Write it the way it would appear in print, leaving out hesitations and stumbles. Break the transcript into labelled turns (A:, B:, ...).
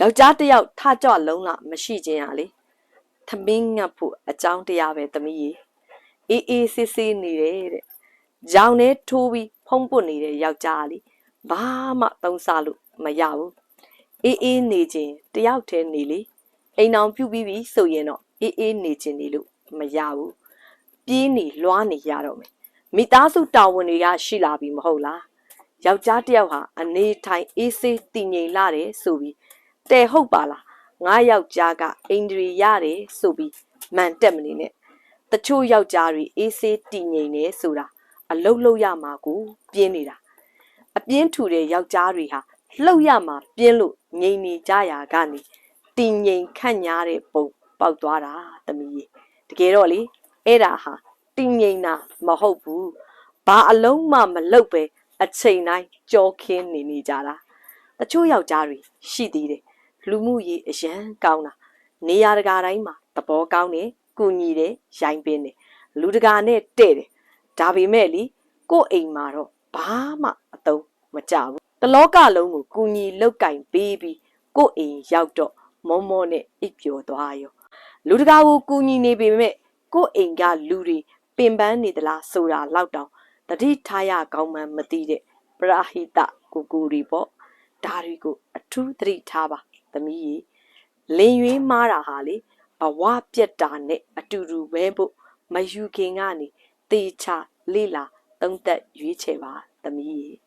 A: ယောက်ျားတစ်ယောက်ထကြွလုံးလာမရှိခြင်းဟာလေသမင်းငတ်ဖို့အကြောင်းတရားပဲသမီးရေအေးဆေးဆေးနေတယ်တဲ့ကြောင်နဲ့ထိုးပြီးဖုံးပွနေတဲ့ယောက်ျားလေးဘာမှသုံးစားလို့မရဘူးအေးနေခြင်းတယောက်တည်းနေလေအိမ်အောင်ပြုတ်ပြီးပြီဆိုရင်တော့အေးနေခြင်းနေလို့မရဘူးပြေးနေလွှားနေရတော့မယ်မိသားစုတာဝန်တွေကရှိလာပြီမဟုတ်လားယောက်ျားတစ်ယောက်ဟာအနေထိုင်အေးဆေးတည်ငြိမ်လာတယ်ဆိုပြီးတဲ့ဟုတ်ပါလားငါယောက်ျားကအိန္ဒြေရတယ်ဆိုပြီးမှန်တက်မနေနဲ့တချို့ယောက်ျားတွေအေးဆေးတည်ငြိမ်နေဆိုတာအလုတ်လောက်ရမှာကိုပြင်းနေတာအပြင်းထူတဲ့ယောက်ျားတွေဟာလှုပ်ရမှာပြင်းလို့ငြိမ်နေကြရာကနေတည်ငြိမ်ခန့်ညားတဲ့ပုံပေါက်သွားတာသမီးကြီးတကယ်တော့လေအဲ့ဒါဟာတည်ငြိမ်တာမဟုတ်ဘူးဘာအလုံးမှမလုပ်ပဲအချိန်တိုင်းကြောခင်းနေကြတာတချို့ယောက်ျားတွေရှိသေးတယ်လူမှုရေးအရန်ကောင်းတာနေရာတကာတိုင်းမှာသဘောကောင်းတယ်ကုညီတယ်ရိုင်းပင်းတယ်လူတကာနဲ့တဲ့တယ်ဒါပေမဲ့လေကို့အိမ်မှာတော့ဘာမှအသုံးမကျဘူးတလောကလုံးကိုကုညီလောက်ကင်ပေးပြီးကို့အိမ်ရောက်တော့မောမောနဲ့အိပ်ပျော်သွားရောလူတကာကိုကုညီနေပေမဲ့ကို့အိမ်ကလူတွေပင်ပန်းနေသလားဆိုတာလောက်တောင်တတိထားရကောင်းမှမသိတဲ့ပရာဟိတကိုတွေပေါ့ဒါတွေကိုအထူးသတိထားပါသမီးကြီးလင်ရွေးမားတာဟာလေဘဝပြက်တာနဲ့အတူတူပဲဖို့မယူခင်ကနေတေချာလေးလာသုံးသက်ရွေးချယ်ပါသမီးကြီး